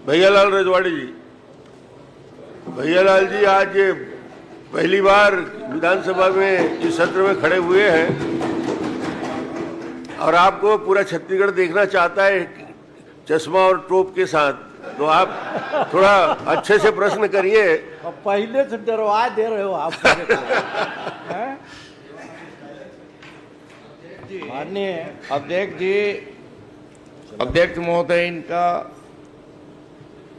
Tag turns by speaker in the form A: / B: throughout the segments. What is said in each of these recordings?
A: भैयालाल रजवाड़ी जी, भैयालाल जी आज पहली बार विधानसभा में इस सत्र में खड़े हुए हैं और आपको पूरा छत्तीसगढ़ देखना चाहता है चश्मा और टोप के साथ, तो आप थोड़ा अच्छे से प्रश्न करिए।
B: पहले से डरवा दे रहे हो आप।
C: माननीय अध्यक्ष जी, अध्यक्ष महोदय, इनका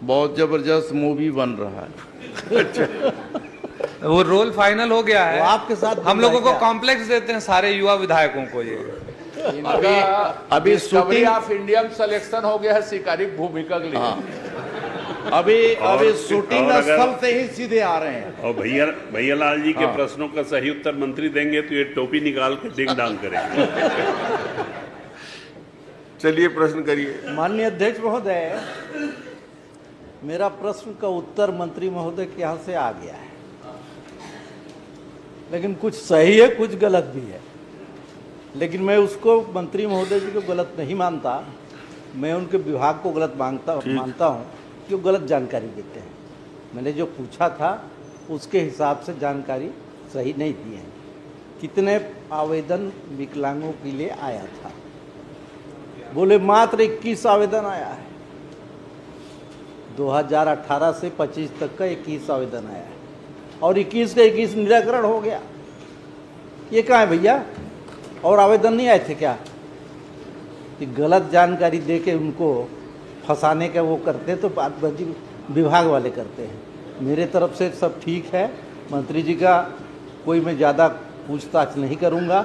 C: बहुत जबरदस्त मूवी बन रहा है।
D: वो रोल फाइनल हो गया है।
B: आपके साथ
D: हम लोगों को कॉम्प्लेक्स देते हैं सारे युवा विधायकों को। ये
C: अभी
E: discovery
C: shooting
E: of Indian selection हो गया है शिकारिक भूमिका के लिए।
C: अभी शूटिंग स्थल से ही सीधे आ रहे हैं।
F: और भैयालाल जी के प्रश्नों का सही उत्तर मंत्री देंगे तो ये टोपी निकाल के डिंग डांग करेंगे।
A: चलिए प्रश्न करिए।
B: माननीय अध्यक्ष महोदय, मेरा प्रश्न का उत्तर मंत्री महोदय के यहाँ से आ गया है, लेकिन कुछ सही है कुछ गलत भी है। लेकिन मैं उसको मंत्री महोदय जी को गलत नहीं मानता, मैं उनके विभाग को गलत मानता हूँ कि वो गलत जानकारी देते हैं। मैंने जो पूछा था उसके हिसाब से जानकारी सही नहीं दी है। कितने आवेदन विकलांगों के लिए आया था? बोले मात्र 21 आवेदन आया है। 2018 से 25 तक का 21 आवेदन आया है और 21 का 21 निराकरण हो गया। ये कहाँ है भैया? और आवेदन नहीं आए थे क्या? कि गलत जानकारी दे के उनको फंसाने का वो करते तो बातबाजी विभाग वाले करते हैं। मेरे तरफ से सब ठीक है। मंत्री जी का कोई मैं ज़्यादा पूछताछ नहीं करूँगा।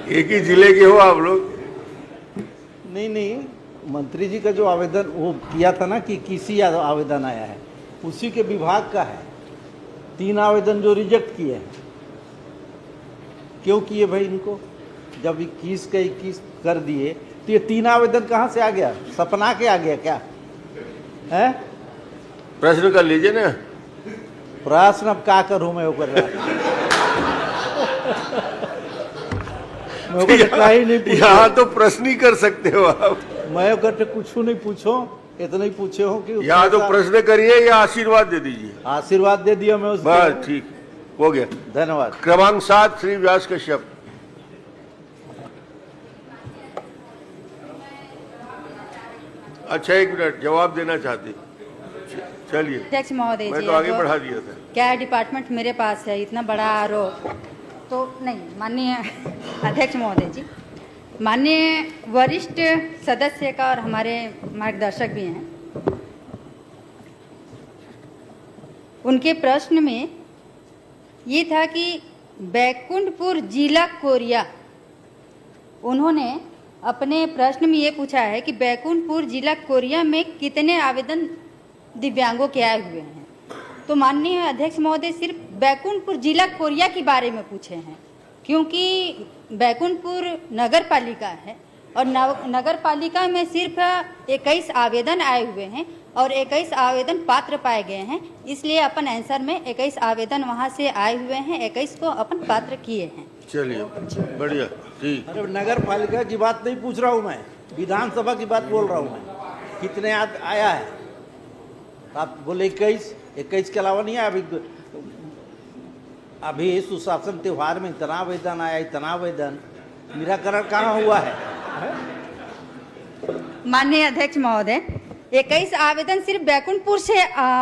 A: एक ही जिले के हो आप लोग?
B: नहीं, मंत्री जी का जो आवेदन वो किया था ना कि किसी आवेदन आया है, उसी के विभाग का है। 3 आवेदन जो रिजेक्ट किए हैं। क्यों किए भाई इनको? जब 21 का 21 कर दिए तो ये 3 आवेदन कहाँ से आ गया? सपना के आ गया क्या है?
A: प्रश्न कर लीजिए ना।
B: प्रश्न अब क्या करूँ मैं? वो कर रहा
A: यहाँ तो प्रश्न ही कर सकते हो आप।
B: मैं करते कुछ नहीं पूछो, इतना ही पूछे हो कि
A: यहाँ तो प्रश्न करिए या आशीर्वाद दे दीजिए।
B: आशीर्वाद दे दिया मैं उसको।
A: बस ठीक हो गया।
B: धन्यवाद।
A: क्रमांक 7 श्री व्यास कश्यप। अच्छा, 1 मिनट, जवाब देना चाहती। चलिए।
G: अध्यक्ष महोदय
A: मैं
G: जी,
A: तो आगे
G: अब
A: बढ़ा दिया था।
G: क्या डिपार्टमेंट मेरे पास है? इतना बड़ा आरोप तो नहीं। माननीय अध्यक्ष महोदय जी, माननीय वरिष्ठ सदस्य का और हमारे मार्गदर्शक भी हैं, उनके प्रश्न में ये था कि बैकुंठपुर जिला कोरिया, उन्होंने अपने प्रश्न में ये पूछा है कि बैकुंठपुर जिला कोरिया में कितने आवेदन दिव्यांगों के आए हुए हैं। तो माननीय अध्यक्ष महोदय सिर्फ बैकुंठपुर जिला कोरिया के बारे में पूछे हैं, क्योंकि बैकुंठपुर नगर पालिका है और नगर पालिका में सिर्फ 21 आवेदन आए हुए हैं और 21 आवेदन पात्र पाए गए हैं। इसलिए अपन आंसर में 21 आवेदन वहां से आए हुए हैं, 21 को अपन पात्र किए हैं।
A: चलिए, बढ़िया, ठीक।
B: अरे नगर पालिका की बात नहीं पूछ रहा हूँ मैं, विधानसभा की बात बोल रहा हूँ मैं। कितने आया है? आप बोले 21 के अलावा नहीं आया। अभी सुशासन त्योहार में इतना आवेदन आया, इतना आवेदन, निराकरण कहाँ हुआ है?
G: माननीय अध्यक्ष महोदय, 21 आवेदन सिर्फ बैकुंठपुर से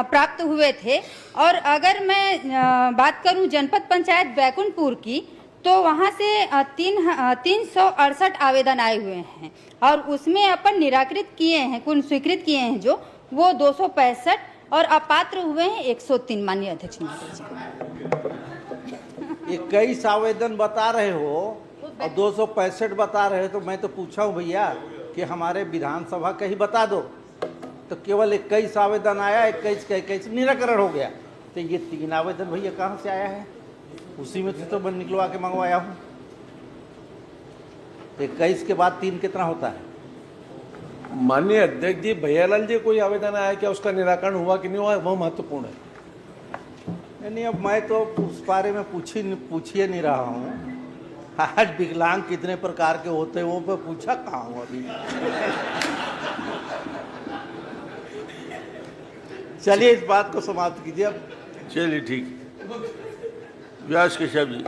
G: प्राप्त हुए थे और अगर मैं बात करूं जनपद पंचायत बैकुंठपुर की, तो वहां से 368 आवेदन आए हुए हैं और उसमें अपन निराकृत किए हैं, कुल स्वीकृत किए हैं जो वो 265 और अपात्र हुए हैं 103। माननीय अध्यक्ष महोदय जी,
B: 21 आवेदन बता रहे हो और 265 बता रहे हो, तो मैं तो पूछा हूँ भैया कि हमारे विधानसभा का ही बता दो। तो केवल 21 आवेदन आया, 21 का 21 निराकरण हो गया। तो ये 3 आवेदन भैया कहाँ से आया है? उसी में से तो मैं निकलवा के मंगवाया हूँ। 21 के बाद 3 कितना होता है?
H: माननीय अध्यक्ष जी, भैयालाल जी कोई आवेदन आया क्या? उसका निराकरण हुआ कि नहीं हुआ, वो महत्वपूर्ण है।
B: नहीं, अब मैं तो उस बारे में पूछिए नहीं रहा हूँ। आज विकलांग कितने प्रकार के होते हैं वो मैं पूछा कहाँ हूँ अभी। चलिए इस बात को समाप्त कीजिए अब।
A: चलिए ठीक। व्यास केशव जी।